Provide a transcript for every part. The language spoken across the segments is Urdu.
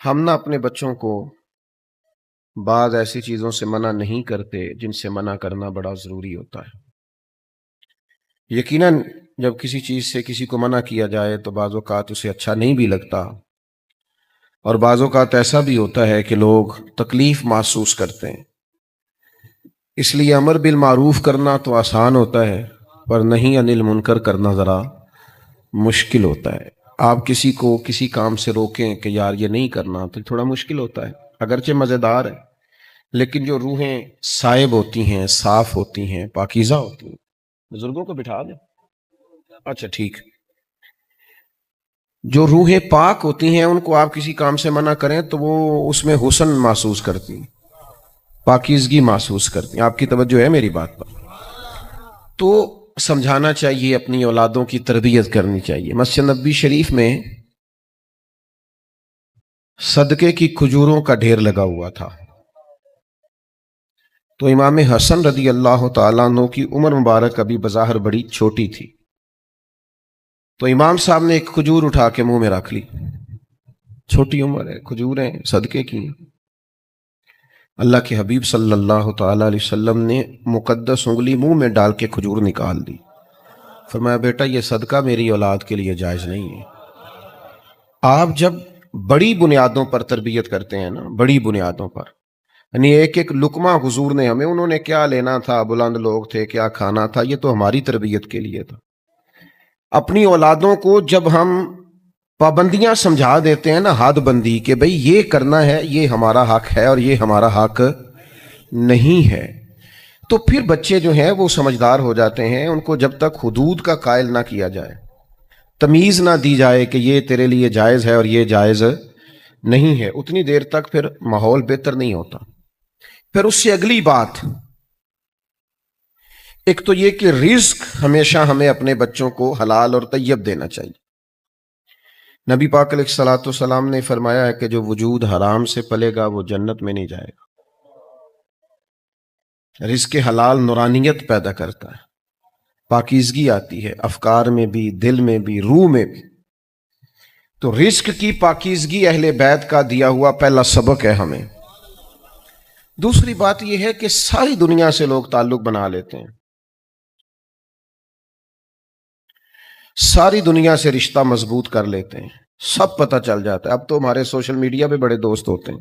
ہم نہ اپنے بچوں کو بعض ایسی چیزوں سے منع نہیں کرتے جن سے منع کرنا بڑا ضروری ہوتا ہے۔ یقیناً جب کسی چیز سے کسی کو منع کیا جائے تو بعض اوقات اسے اچھا نہیں بھی لگتا، اور بعض اوقات ایسا بھی ہوتا ہے کہ لوگ تکلیف محسوس کرتے ہیں۔ اس لیے امر بالمعروف کرنا تو آسان ہوتا ہے، پر نہیں عن المنکر کرنا ذرا مشکل ہوتا ہے۔ آپ کسی کو کسی کام سے روکیں کہ یار یہ نہیں کرنا تو تھوڑا مشکل ہوتا ہے، اگرچہ مزیدار ہے، لیکن جو روحیں صائب ہوتی ہیں، صاف ہوتی ہیں، پاکیزہ ہوتی ہیں۔ بزرگوں کو بٹھا دیں، اچھا ٹھیک۔ جو روحیں پاک ہوتی ہیں ان کو آپ کسی کام سے منع کریں تو وہ اس میں حسن محسوس کرتی ہیں، پاکیزگی محسوس کرتی ہیں۔ آپ کی توجہ ہے میری بات پر؟ تو سمجھانا چاہیے، اپنی اولادوں کی تربیت کرنی چاہیے۔ مسجد نبوی شریف میں صدقے کی کھجوروں کا ڈھیر لگا ہوا تھا، تو امام حسن رضی اللہ تعالیٰ عنہ کی عمر مبارک ابھی بظاہر بڑی چھوٹی تھی، تو امام صاحب نے ایک کھجور اٹھا کے منہ میں رکھ لی۔ چھوٹی عمر ہے، کھجوریں صدقے کی۔ اللہ کے حبیب صلی اللہ تعالیٰ علیہ وسلم نے مقدس انگلی منہ میں ڈال کے کھجور نکال دی، فرمایا بیٹا یہ صدقہ میری اولاد کے لیے جائز نہیں ہے۔ آپ جب بڑی بنیادوں پر تربیت کرتے ہیں نا، بڑی بنیادوں پر، یعنی ایک ایک لقمہ حضور نے ہمیں، انہوں نے کیا لینا تھا، بلند لوگ تھے، کیا کھانا تھا، یہ تو ہماری تربیت کے لیے تھا۔ اپنی اولادوں کو جب ہم پابندیاں سمجھا دیتے ہیں نا، حد بندی، کہ بھئی یہ کرنا ہے، یہ ہمارا حق ہے اور یہ ہمارا حق نہیں ہے، تو پھر بچے جو ہیں وہ سمجھدار ہو جاتے ہیں۔ ان کو جب تک حدود کا قائل نہ کیا جائے، تمیز نہ دی جائے کہ یہ تیرے لیے جائز ہے اور یہ جائز نہیں ہے، اتنی دیر تک پھر ماحول بہتر نہیں ہوتا۔ پھر اس سے اگلی بات، ایک تو یہ کہ رزق ہمیشہ ہمیں اپنے بچوں کو حلال اور طیب دینا چاہیے۔ نبی پاک علیہ الصلوۃ والسلام نے فرمایا ہے کہ جو وجود حرام سے پلے گا وہ جنت میں نہیں جائے گا۔ رزق حلال نورانیت پیدا کرتا ہے، پاکیزگی آتی ہے افکار میں بھی، دل میں بھی، روح میں بھی۔ تو رزق کی پاکیزگی اہل بیت کا دیا ہوا پہلا سبق ہے ہمیں۔ دوسری بات یہ ہے کہ ساری دنیا سے لوگ تعلق بنا لیتے ہیں، ساری دنیا سے رشتہ مضبوط کر لیتے ہیں، سب پتہ چل جاتا ہے۔ اب تو ہمارے سوشل میڈیا پہ بڑے دوست ہوتے ہیں،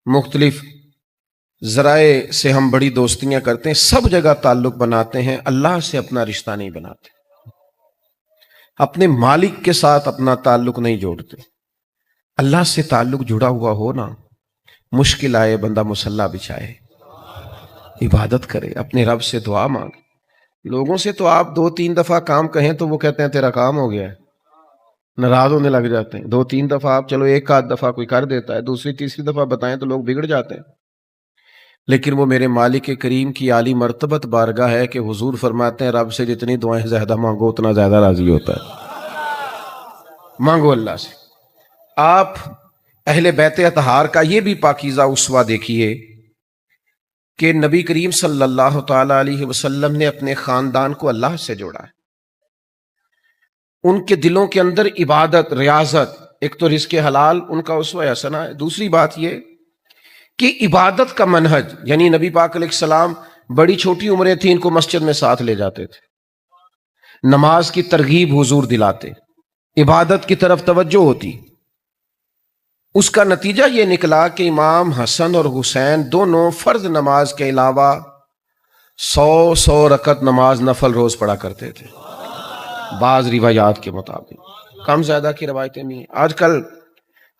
مختلف ذرائع سے ہم بڑی دوستیاں کرتے ہیں، سب جگہ تعلق بناتے ہیں، اللہ سے اپنا رشتہ نہیں بناتے، اپنے مالک کے ساتھ اپنا تعلق نہیں جوڑتے۔ اللہ سے تعلق جڑا ہوا ہو نا، مشکل آئے بندہ مصلی بچھائے، عبادت کرے، اپنے رب سے دعا مانگے۔ لوگوں سے تو آپ 2-3 دفعہ کام کہیں تو وہ کہتے ہیں تیرا کام ہو گیا ہے، ناراض ہونے لگ جاتے ہیں۔ 2-3 دفعہ آپ، چلو ایک آدھ دفعہ کوئی کر دیتا ہے، دوسری تیسری دفعہ بتائیں تو لوگ بگڑ جاتے ہیں۔ لیکن وہ میرے مالک کریم کی عالی مرتبت بارگاہ ہے کہ حضور فرماتے ہیں رب سے جتنی دعائیں زیادہ مانگو اتنا زیادہ راضی ہوتا ہے۔ مانگو اللہ سے۔ آپ اہل بیت اطہار کا یہ بھی پاکیزہ اسوہ دیکھیے کہ نبی کریم صلی اللہ تعالی علیہ وسلم نے اپنے خاندان کو اللہ سے جوڑا ہے۔ ان کے دلوں کے اندر عبادت، ریاضت، ایک تو رزق حلال ان کا اسوہ حسنہ ہے، دوسری بات یہ کہ عبادت کا منہج، یعنی نبی پاک علیہ السلام بڑی چھوٹی عمریں تھیں، ان کو مسجد میں ساتھ لے جاتے تھے، نماز کی ترغیب حضور دلاتے، عبادت کی طرف توجہ ہوتی۔ اس کا نتیجہ یہ نکلا کہ امام حسن اور حسین دونوں فرض نماز کے علاوہ 100 رکعت نماز نفل روز پڑھا کرتے تھے، بعض روایات کے مطابق، کم زیادہ کی روایتیں نہیں ہیں۔ آج کل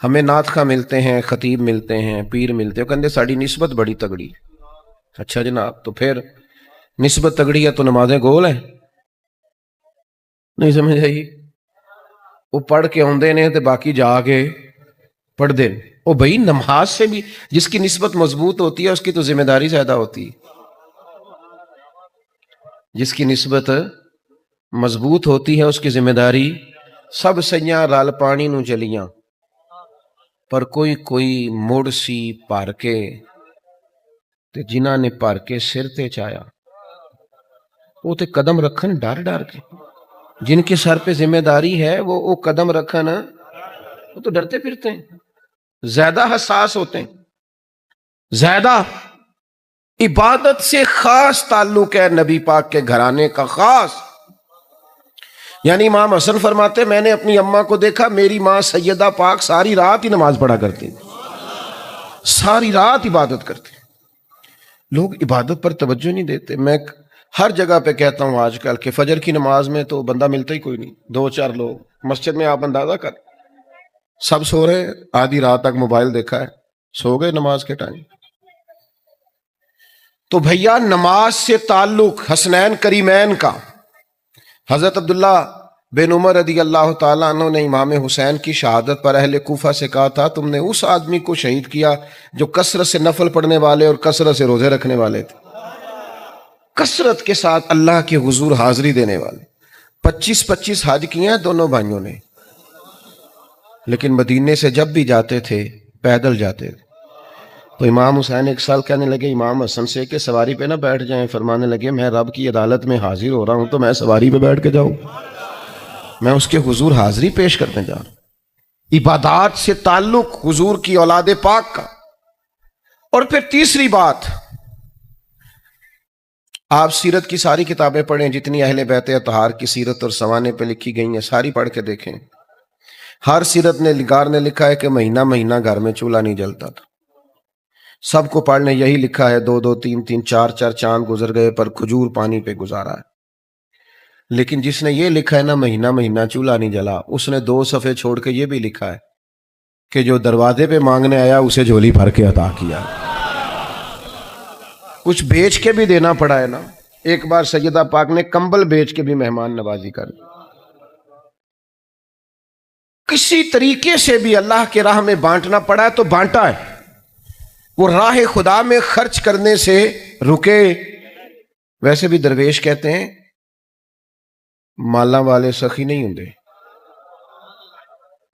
ہمیں نعت خواں ملتے ہیں، خطیب ملتے ہیں، پیر ملتے ہیں، کہتے ساڑی نسبت بڑی تگڑی۔ اچھا جناب، تو پھر نسبت تگڑی ہے تو نمازیں گول ہیں؟ نہیں سمجھ آئی؟ وہ پڑھ کے ہوندے نے تے باقی جا کے پڑھ دیں۔ او بھائی نماز سے بھی جس کی نسبت مضبوط ہوتی ہے اس کی تو ذمہ داری زیادہ ہوتی ہے، جس کی نسبت مضبوط ہوتی ہے اس کی ذمہ داری۔ سب سیاں رل پانی نو چلیاں، پر کوئی مڑ سی بھر کے تے جنہاں نے بھر کے سر تے چایا وہ تے قدم رکھن ڈر ڈر کے، جن کے سر پہ ذمہ داری ہے وہ قدم رکھن، وہ تو ڈرتے پھرتے ہیں۔ زیادہ حساس ہوتے ہیں، زیادہ عبادت سے خاص تعلق ہے نبی پاک کے گھرانے کا، خاص. یعنی امام حسن فرماتے میں نے اپنی اماں کو دیکھا، میری ماں سیدہ پاک ساری رات ہی نماز پڑھا کرتی، ساری رات عبادت کرتی. لوگ عبادت پر توجہ نہیں دیتے. میں ہر جگہ پہ کہتا ہوں آج کل کہ فجر کی نماز میں تو بندہ ملتا ہی کوئی نہیں، 2-4 لوگ مسجد میں. آپ اندازہ کر، سب سو رہے ہیں، آدھی رات تک موبائل دیکھا ہے، سو گئے نماز کے ٹائم. تو بھیا نماز سے تعلق حسنین کریمین کا. حضرت عبداللہ بن عمر رضی اللہ تعالیٰ عنہ نے امام حسین کی شہادت پر اہل کوفہ سے کہا تھا تم نے اس آدمی کو شہید کیا جو کثرت سے نفل پڑھنے والے اور کثرت سے روزے رکھنے والے تھے، کثرت کے ساتھ اللہ کے حضور حاضری دینے والے. 25 حج کیے ہیں دونوں بھائیوں نے، لیکن مدینے سے جب بھی جاتے تھے پیدل جاتے تھے. تو امام حسین ایک سال کہنے لگے امام حسن سے کہ سواری پہ نہ بیٹھ جائیں. فرمانے لگے میں رب کی عدالت میں حاضر ہو رہا ہوں تو میں سواری پہ بیٹھ کے جاؤں؟ میں اس کے حضور حاضری پیش کرنے جا رہا ہوں. عبادات سے تعلق حضور کی اولاد پاک کا. اور پھر تیسری بات، آپ سیرت کی ساری کتابیں پڑھیں، جتنی اہل بیت اطہار کی سیرت اور سوانے پہ لکھی گئی ہیں ساری پڑھ کے دیکھیں. ہر سیرت نے نگار نے لکھا ہے کہ مہینہ مہینہ گھر میں چولہا نہیں جلتا تھا. سب کو پڑھنے یہی لکھا ہے 2-2 3-3 4-4 چاند گزر گئے پر کھجور پانی پہ گزارا ہے. لیکن جس نے یہ لکھا ہے نا مہینہ مہینہ چولہا نہیں جلا، اس نے 2 صفحے چھوڑ کے یہ بھی لکھا ہے کہ جو دروازے پہ مانگنے آیا اسے جھولی بھر کے عطا کیا. کچھ بیچ کے بھی دینا پڑا ہے نا. ایک بار سیدہ پاک نے کمبل بیچ کے بھی مہمان نوازی کر دی. کسی طریقے سے بھی اللہ کے راہ میں بانٹنا پڑا ہے تو بانٹا ہے. وہ راہ خدا میں خرچ کرنے سے رکے. ویسے بھی درویش کہتے ہیں مالاں والے سخی نہیں ہوندے،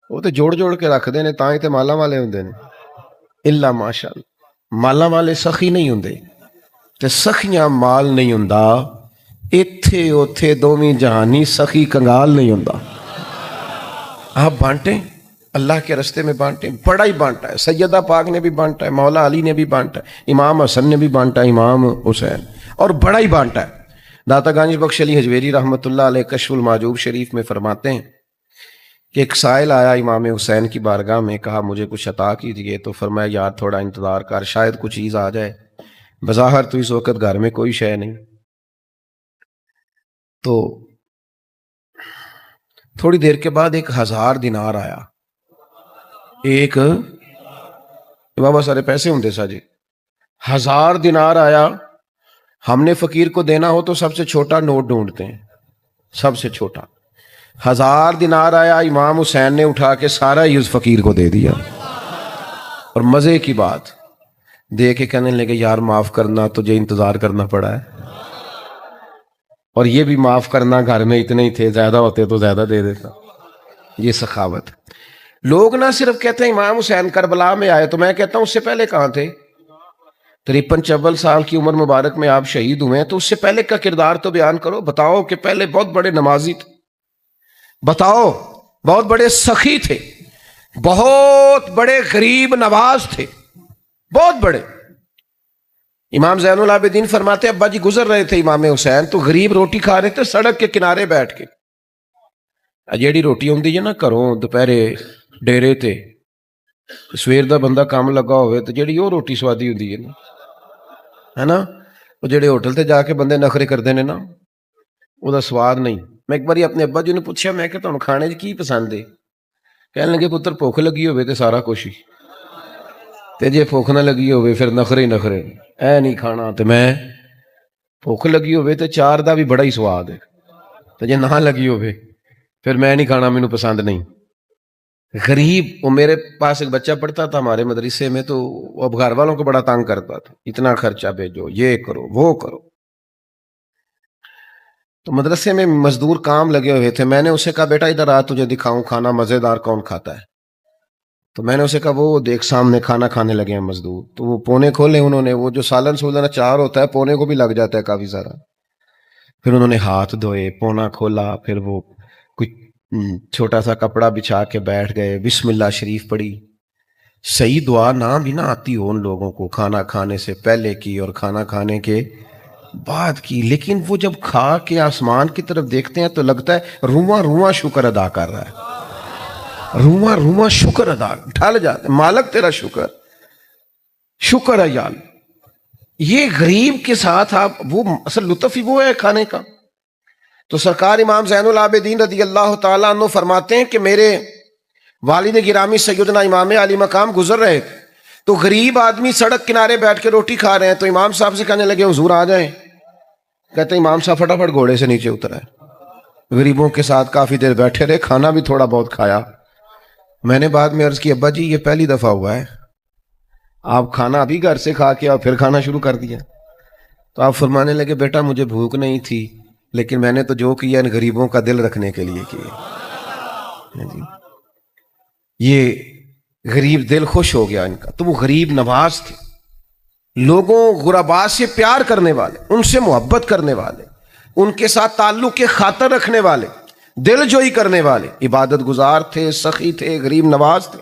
وہ تو جوڑ جوڑ کے رکھ دے نے تاں ہی تے مالاں والے ہوندے نے. الا ماشاءاللہ مالاں والے سخی نہیں ہوندے تے سخیاں مال نہیں ہوندا. ایتھے اوتھے دوویں جہانی سخی کنگال نہیں ہوندا. آپ بانٹیں، اللہ کے رستے میں بانٹیں. بڑا ہی بانٹا ہے، سیدہ پاک نے بھی بانٹا ہے، مولا علی نے بھی بانٹا ہے، امام حسن نے بھی بانٹا ہے، امام حسین، اور بڑا ہی بانٹا ہے. داتا گانج بخش علی حجویری رحمۃ اللہ علیہ کشف المحجوب شریف میں فرماتے ہیں کہ ایک سائل آیا امام حسین کی بارگاہ میں، کہا مجھے کچھ عطا کیجئے. تو فرمایا یار تھوڑا انتظار کر، شاید کچھ چیز آ جائے. بظاہر تو اس وقت گھر میں کوئی شے نہیں. تو تھوڑی دیر کے بعد 1000 دینار آیا. ایک بابا سارے پیسے ہوں سا جی. 1000 دینار آیا. ہم نے فقیر کو دینا ہو تو سب سے چھوٹا نوٹ ڈھونڈتے ہیں، سب سے چھوٹا. 1000 دینار آیا، امام حسین نے اٹھا کے سارا ہی اس فقیر کو دے دیا. اور مزے کی بات دے کے کہنے لگے یار معاف کرنا، تجھے انتظار کرنا پڑا ہے. اور یہ بھی معاف کرنا، گھر میں اتنے ہی تھے، زیادہ ہوتے تو زیادہ دے دیتا. یہ سخاوت. لوگ نہ صرف کہتے ہیں امام حسین کربلا میں آئے، تو میں کہتا ہوں اس سے پہلے کہاں تھے؟ 53-54 سال کی عمر مبارک میں آپ شہید ہوئے ہیں، تو اس سے پہلے کا کردار تو بیان کرو. بتاؤ کہ پہلے بہت بڑے نمازی تھے، بتاؤ بہت بڑے سخی تھے، بہت بڑے غریب نواز تھے، بہت بڑے. امام زین العابدین فرماتے ابا جی گزر رہے تھے امام حسین تو غریب روٹی کھا رہے تھے سڑک کے کنارے بیٹھ کے. جیڑی روٹی ہوندی ہے نا گھروں دوپہرے ڈیرے تے سویر دا بندہ کام لگا ہوئے تو جیڑی وہ روٹی سوادی ہوندی ہے نا، وہ جیڑے ہوٹل تے جا کے بندے نخرے کردے نے نا، وہ دا سواد نہیں. میں ایک باری اپنے ابا جی نے پوچھا، میں کہ تانوں کھانے کی پسند ہے؟ کہنے لگے پتر بھوک لگی ہوئے تے سارا کچھ ہی، تے جے بھوک نہ لگی ہوئے پھر نخرے ہی نخرے. اے نہیں کھانا تے میں بھوک لگی ہوئے تے چار دا بھی بڑا ہی سواد ہے، تے جے نہ لگی ہوئے پھر میں نہیں کھانا، مینوں پسند نہیں. غریب. وہ میرے پاس ایک بچہ پڑھتا تھا ہمارے مدرسے میں، تو اب گھر والوں کو بڑا تانگ کرتا تھا، اتنا خرچہ بھیجو، یہ کرو وہ کرو. تو مدرسے میں مزدور کام لگے ہوئے تھے. میں نے اسے کہا بیٹا ادھر آ، تجھے دکھاؤں کھانا مزیدار کون کھاتا ہے. تو میں نے اسے کہا وہ دیکھ سامنے کھانا کھانے لگے ہیں مزدور. تو وہ پونے کھولے انہوں نے، وہ جو سالن سولن چار ہوتا ہے پونے کو بھی لگ جاتا ہے کافی سارا. پھر انہوں نے ہاتھ دھوئے، پونا کھولا، پھر وہ کوئی چھوٹا سا کپڑا بچھا کے بیٹھ گئے، بسم اللہ شریف پڑھی. صحیح دعا نہ بھی نہ آتی ہو ان لوگوں کو، کھانا کھانے سے پہلے کی اور کھانا کھانے کے بعد کی، لیکن وہ جب کھا کے آسمان کی طرف دیکھتے ہیں تو لگتا ہے رواں رواں شکر ادا کر رہا ہے، رواں رواں شکر ادا ڈھل جاتے ہیں، مالک تیرا شکر، شکر ہے یا اللہ۔ یہ غریب کے ساتھ آپ وہ اصل لطف ہی وہ ہے کھانے کا۔ تو سرکار امام زین العابدین رضی اللہ تعالیٰ عنہ فرماتے ہیں کہ میرے والد گرامی سیدنا امام علی مقام گزر رہے تھے، تو غریب آدمی سڑک کنارے بیٹھ کے روٹی کھا رہے ہیں، تو امام صاحب سے کہنے لگے حضور آ جائیں۔ کہتے ہیں امام صاحب فٹافٹ گھوڑے سے نیچے اتر آئے، غریبوں کے ساتھ کافی دیر بیٹھے رہے، کھانا بھی تھوڑا بہت کھایا۔ میں نے بعد میں عرض کی ابا جی یہ پہلی دفعہ ہوا ہے، آپ کھانا ابھی گھر سے کھا کے اور پھر کھانا شروع کر دیا؟ تو آپ فرمانے لگے بیٹا مجھے بھوک نہیں تھی، لیکن میں نے تو جو کیا ان غریبوں کا دل رکھنے کے لیے کیا۔ یہ غریب دل خوش ہو گیا ان کا، تو وہ غریب نواز تھے، لوگوں غرباء سے پیار کرنے والے، ان سے محبت کرنے والے، ان کے ساتھ تعلق کے خاطر رکھنے والے، دل جوئی کرنے والے، عبادت گزار تھے، سخی تھے، غریب نواز تھے،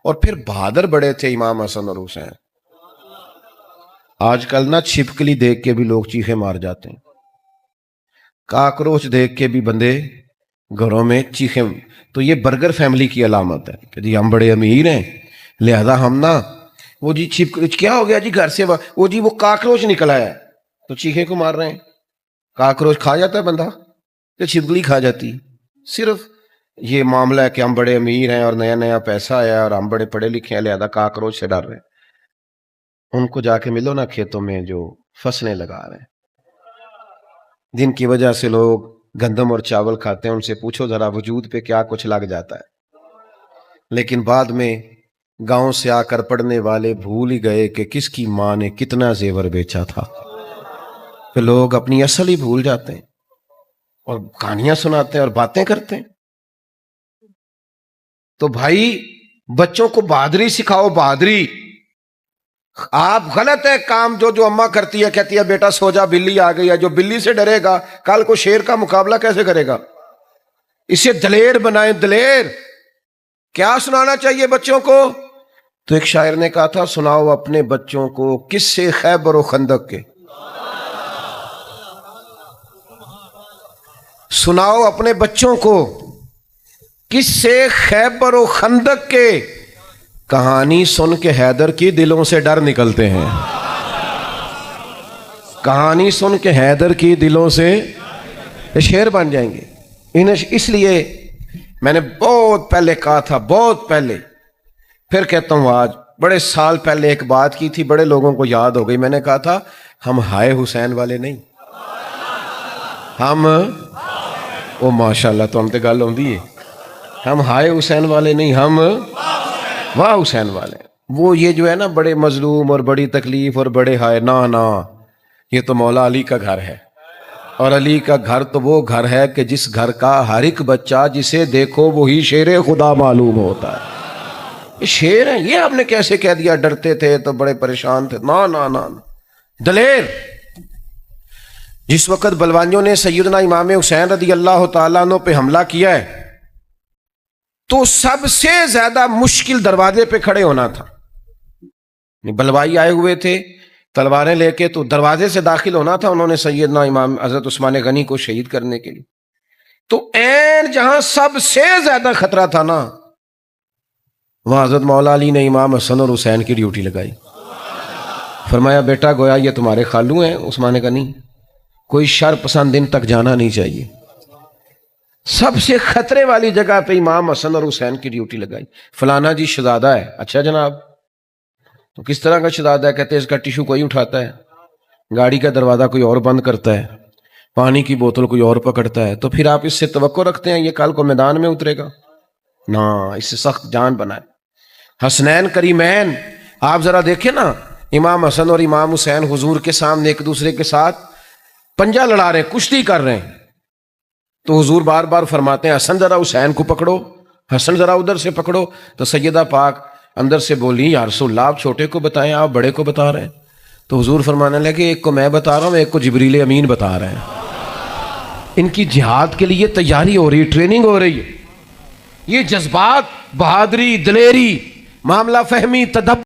اور پھر بہادر بڑے تھے امام حسن اور حسین۔ آج کل نہ چھپکلی دیکھ کے بھی لوگ چیخے مار جاتے ہیں، کاکروچ دیکھ کے بھی بندے گھروں میں چیخیں، تو یہ برگر فیملی کی علامت ہے کہ جی ہم بڑے امیر ہیں لہذا ہم نہ وہ جی چھپکلی کیا ہو گیا جی گھر سے وہ جی وہ کاکروچ نکل آیا ہے تو چیخے کو مار رہے ہیں۔ کاکروچ کھا جاتا ہے بندہ کہ چھپکلی کھا جاتی؟ صرف یہ معاملہ ہے کہ ہم بڑے امیر ہیں اور نیا نیا پیسہ آیا اور ہم بڑے پڑھے لکھے ہیں لہذا کاکروچ سے ڈر رہے ہیں۔ ان کو جا کے ملو نا کھیتوں میں جو فصلیں لگا رہے ہیں، جن کی وجہ سے لوگ گندم اور چاول کھاتے ہیں، ان سے پوچھو ذرا وجود پہ کیا کچھ لگ جاتا ہے۔ لیکن بعد میں گاؤں سے آ کر پڑھنے والے بھول ہی گئے کہ کس کی ماں نے کتنا زیور بیچا تھا، پھر لوگ اپنی اصل ہی بھول جاتے ہیں اور کہانیاں سناتے ہیں اور باتیں کرتے ہیں۔ تو بھائی بچوں کو بہادری سکھاؤ، بہادری۔ آپ غلط ہے کام جو اماں کرتی ہے، کہتی ہے بیٹا سو جا بلی آ گئی ہے، جو بلی سے ڈرے گا کل کو شیر کا مقابلہ کیسے کرے گا؟ اسے دلیر بنائیں، دلیر۔ کیا سنانا چاہیے بچوں کو؟ تو ایک شاعر نے کہا تھا سناؤ اپنے بچوں کو قصے خیبر و خندق کے، سناؤ اپنے بچوں کو قصے خیبر و خندق کے، کہانی سن کے حیدر کی دلوں سے ڈر نکلتے ہیں، کہانی سن کے حیدر کی دلوں سے شیر بن جائیں گے۔ اس لیے میں نے بہت پہلے کہا تھا، بہت پہلے، پھر کہتا ہوں آج، بڑے سال پہلے ایک بات کی تھی، بڑے لوگوں کو یاد ہو گئی۔ میں نے کہا تھا ہم ہائے حسین والے نہیں، ہم او ماشاءاللہ تو ہم تے گل ہوندی ہے، ہم ہائے حسین والے نہیں، ہم واہ حسین والے۔ وہ یہ جو ہے نا بڑے مظلوم اور بڑی تکلیف اور بڑے ہائے، نا یہ تو مولا علی کا گھر ہے، اور علی کا گھر تو وہ گھر ہے کہ جس گھر کا ہر ایک بچہ جسے دیکھو وہی شیر خدا معلوم ہوتا ہے۔ یہ شیر ہیں، یہ آپ نے کیسے کہہ دیا ڈرتے تھے تو بڑے پریشان تھے؟ نا دلیر۔ جس وقت بلوانیوں نے سیدنا امام حسین رضی اللہ تعالیٰ عنہ پہ حملہ کیا ہے تو سب سے زیادہ مشکل دروازے پہ کھڑے ہونا تھا۔ بلوائی آئے ہوئے تھے تلواریں لے کے، تو دروازے سے داخل ہونا تھا، انہوں نے سیدنا امام حضرت عثمان غنی کو شہید کرنے کے لیے۔ تو این جہاں سب سے زیادہ خطرہ تھا نا، وہاں حضرت مولا علی نے امام حسن اور حسین کی ڈیوٹی لگائی۔ فرمایا بیٹا گویا یہ تمہارے خالو ہیں عثمان غنی، کوئی شر پسند دن تک جانا نہیں چاہیے۔ سب سے خطرے والی جگہ پہ امام حسن اور حسین کی ڈیوٹی لگائی۔ فلانا جی شہزادہ ہے، اچھا جناب، تو کس طرح کا شہزادہ ہے؟ کہتے ہیں اس کا ٹیشو کوئی اٹھاتا ہے، گاڑی کا دروازہ کوئی اور بند کرتا ہے، پانی کی بوتل کوئی اور پکڑتا ہے، تو پھر آپ اس سے توقع رکھتے ہیں یہ کل کو میدان میں اترے گا؟ نا، اس سے سخت جان بنائے۔ حسنین کریمین، آپ ذرا دیکھیں نا، امام حسن اور امام حسین حضور کے سامنے ایک دوسرے کے ساتھ پنجہ لڑا رہے ہیں، کشتی کر رہے ہیں، تو حضور بار بار فرماتے ہیں حسن ذرا حسین کو پکڑو، حسن ذرا ادھر سے پکڑو۔ تو سیدہ پاک اندر سے بولی یا رسول اللہ آپ چھوٹے کو بتائیں، آپ بڑے کو بتا رہے ہیں۔ تو حضور فرمانے لگے ایک کو میں بتا رہا ہوں، ایک کو جبریل امین بتا رہے ہیں۔ ان کی جہاد کے لیے تیاری ہو رہی ہے، ٹریننگ ہو رہی ہے۔ یہ جذبات، بہادری، دلیری معاملہ فہمی تدبر